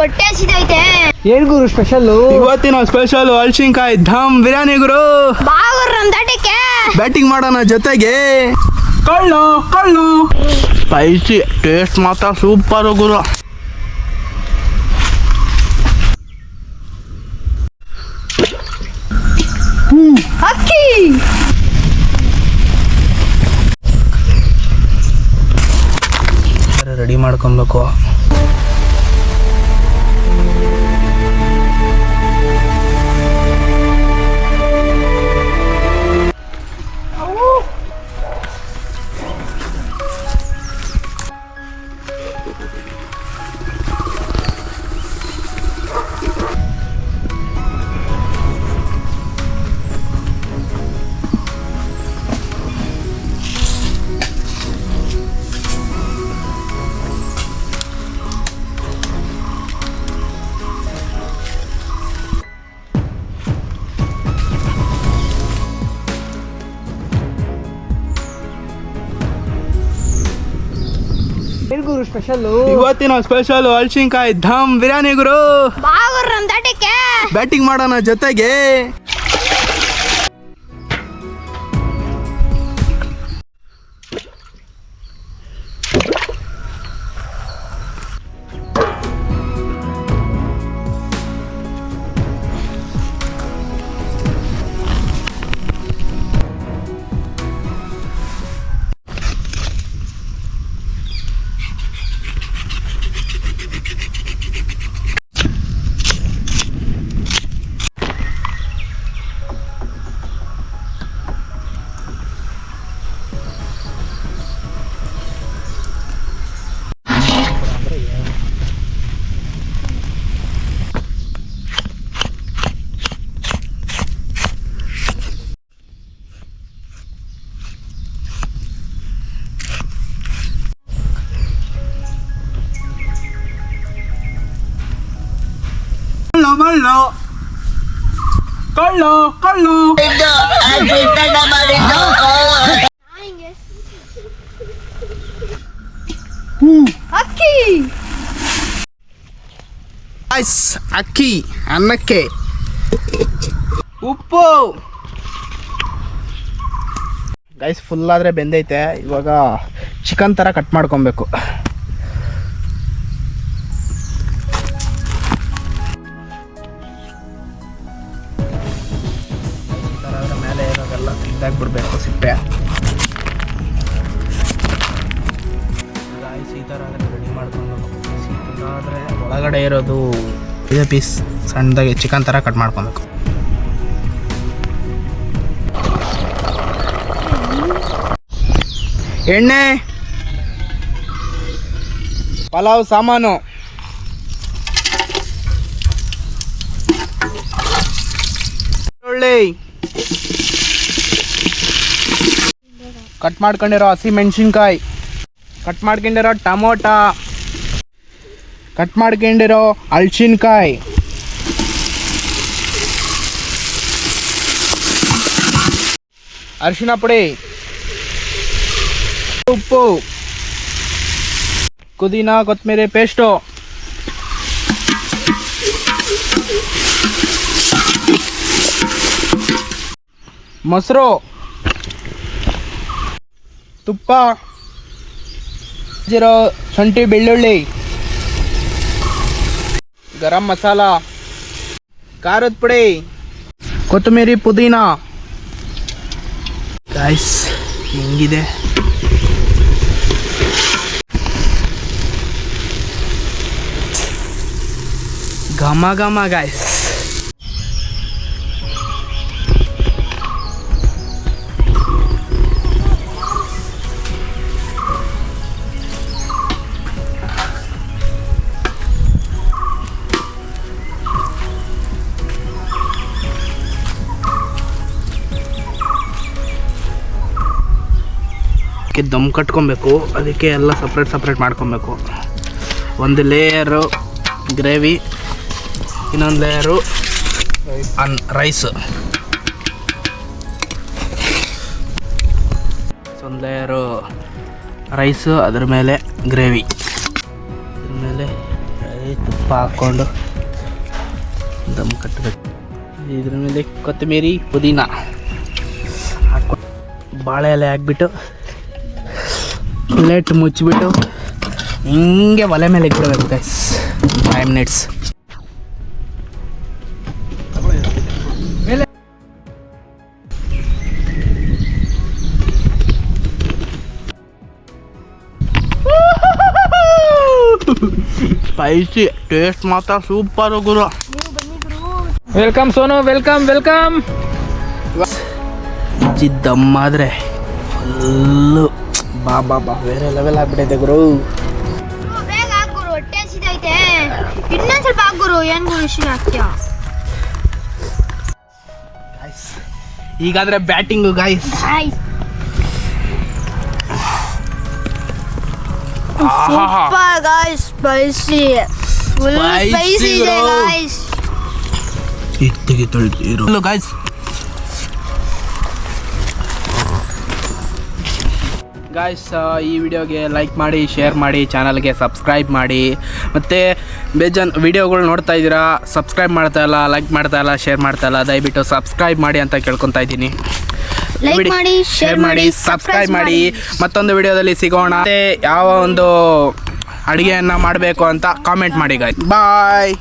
ಹೊಟ್ಟೆ ಹಸಿದೈತೆ. ಏನ್ ಗುರು ಸ್ಪೆಷಲ್? ಇವತ್ತಿನ ಸ್ಪೆಷಲ್ ಹಲಸಿನಕಾಯಿ ಧಮ್ ಬಿರಿಯಾನಿ ಗುರು. ಬಾಗುರ್ ನಮ್ ದಟಕ್ಕೆ ಬ್ಯಾಟಿಂಗ್ ಮಾಡೋಣ ಜೊತೆಗೆ. ಕಳ್ಳು ಕಳ್ಳು ಸ್ಪೈಸಿ ಟೇಸ್ಟ್ ಮಾತ್ರ ಸೂಪರ್ ಗುರು. ಅಕ್ಕಿ ರೆಡಿ ಮಾಡ್ಕೊಬೇಕು. ಏನ್ ಗುರು ಸ್ಪೆಷಲ್? ಇವತ್ತಿನ ಸ್ಪೆಷಲ್ ಹಲಸಿನಕಾಯಿ ಧಮ್ ಬಿರಿಯಾನಿ ಗುರು. ಬಾಗುರ್ ನಮ್ ದಟಕ್ಕೆ ಬ್ಯಾಟಿಂಗ್ ಮಾಡೋಣ ಜೊತೆಗೆ. ಕಳ್ಳು ಕಳ್ಳು ಕಳ್ಳು ಅಕ್ಕಿ ಅಕ್ಕಿ ಅನ್ನಕ್ಕೆ ಉಪ್ಪು. ಗೈಸ್ ಫುಲ್ ಆದರೆ ಬೆಂದೈತೆ. ಇವಾಗ ಚಿಕನ್ ಥರ ಕಟ್ ಮಾಡ್ಕೊಬೇಕು. ಮೇಲೆ ಇರೋದೆಲ್ಲ ತೆಗ್ದಾಕ್ಬಿಡ್ಬೇಕು ಸಿಪ್ಪೆ. ಗೈಸ್ ಈ ಥರ ಆದರೆ ರೆಡಿ ಮಾಡ್ಕೊಬೇಕು. ಈ ಥರ ಆದರೆ ಒಳಗಡೆ ಇರೋದು ಇದೇ ಪೀಸ್ ಸಣ್ಣದಾಗಿ ಚಿಕನ್ ಥರ ಕಟ್ ಮಾಡ್ಕೊಬೇಕು. ಎಣ್ಣೆ, ಪಲಾವ್ ಸಾಮಾನು, ಬೆಳ್ಳುಳ್ಳಿ, ಕಟ್ ಮಾಡ್ಕೊಂಡಿರೋ ಹಸಿ ಮೆಣಸಿನ್ಕಾಯಿ, ಕಟ್ ಮಾಡ್ಕೊಂಡಿರೋ ಟಮೋಟ, ಕಟ್ ಮಾಡ್ಕೊಂಡಿರೋ ಹಲಸಿನಕಾಯಿ, ಅರಿಶಿನ ಪುಡಿ, ಉಪ್ಪು, ಪುದೀನ ಕೊತ್ತಂಬರಿ ಪೇಸ್ಟು, ಮೊಸರು, ತುಪ್ಪ, ಶುಂಠಿ ಬೆಳ್ಳುಳ್ಳಿ, ಗರಂ ಮಸಾಲ, ಖಾರದ ಪುಡಿ, ಕೊತ್ತಂಬರಿ ಪುದೀನ. ಗೈಸ್ ಹೆಂಗಿದೆ ಘಮ ಘಮ ಗೈಸ್. ದಮ್ ಕಟ್ಕೊಬೇಕು. ಅದಕ್ಕೆ ಎಲ್ಲ ಸಪ್ರೇಟ್ ಮಾಡ್ಕೊಬೇಕು. ಒಂದು ಲೇಯರು ಗ್ರೇವಿ, ಇನ್ನೊಂದು ಲೇಯರು ರೈಸ್, ಒಂದು ಲೇಯರು ರೈಸು, ಅದ್ರ ಮೇಲೆ ಗ್ರೇವಿ, ಅದ್ರ ಮೇಲೆ ತುಪ್ಪ ಹಾಕ್ಕೊಂಡು ದಮ್ ಕಟ್ಟಬೇಕು. ಇದ್ರ ಮೇಲೆ ಕೊತ್ತಂಬರಿ ಪುದೀನ ಹಾಕ್ಕೊಂಡು ಬಾಳೆ ಎಲೆ ಹಾಕ್ಬಿಟ್ಟು ಪ್ಲೇಟ್ ಮುಚ್ಚಿಬಿಟ್ಟು ಹಿಂಗೆ ಒಲೆ ಮೇಲೆ ಇಟ್ಬಿಡ್ಬೇಕು ಗೈಸ್ 5 ಮಿನಿಟ್ಸ್. ಸ್ಪೈಸಿ ಟೇಸ್ಟ್ ಮಾತ್ರ ಸೂಪರ್ ಗುರು. Welcome Sonu, welcome welcome. ದಮ್ಮಾದ್ರೆ ಫುಲ್ಲು ಬಾ ಬಾ ಬಾ ಬೇರೆ ಲೆವೆಲ್ ಆಗ್ಬಿಟ್ಟೈತೆ ಗುರು. ಬೇಗ ಹಾಕುರು, ಹೊಟ್ಟೆ ಹಸಿದೈತೆ. ಇನ್ನೊಂದ್ ಸ್ವಲ್ಪ ಹಾಕುರು. ಏನ್ ಗುರು ಇಷ್ಟ ಹಾಕ್ತೀಯ? ಈಗಾದ್ರೆ batting guys. Super guys, spicy, full spicy ಇದೆ ಗಾಯ್ಸ್. ಇಟ್ಟಿಗೆ ತೊಳೆದಿರೋ ಗಾಯ್ಸ್. ಗಾಯ್ಸ್ ಈ ವಿಡಿಯೋಗೆ ಲೈಕ್ ಮಾಡಿ, ಶೇರ್ ಮಾಡಿ, ಚಾನಲ್ಗೆ ಸಬ್ಸ್ಕ್ರೈಬ್ ಮಾಡಿ. ಮತ್ತು ಬೇಜಾನ್ ವಿಡಿಯೋಗಳು ನೋಡ್ತಾ ಇದ್ದೀರಾ, ಸಬ್ಸ್ಕ್ರೈಬ್ ಮಾಡ್ತಾ ಇಲ್ಲ, ಲೈಕ್ ಮಾಡ್ತಾ ಇಲ್ಲ, ಶೇರ್ ಮಾಡ್ತಾ ಇಲ್ಲ. ದಯವಿಟ್ಟು ಸಬ್ಸ್ಕ್ರೈಬ್ ಮಾಡಿ ಅಂತ ಕೇಳ್ಕೊತಾ ಇದ್ದೀನಿ. ಲೈಕ್ ಮಾಡಿ, ಶೇರ್ ಮಾಡಿ, ಸಬ್ಸ್ಕ್ರೈಬ್ ಮಾಡಿ. ಮತ್ತೊಂದು ವಿಡಿಯೋದಲ್ಲಿ ಸಿಗೋಣ. ಯಾವ ಒಂದು ಅಡುಗೆಯನ್ನು ಮಾಡಬೇಕು ಅಂತ ಕಾಮೆಂಟ್ ಮಾಡಿ ಗಾಯ್ಸ್. ಬಾಯ್.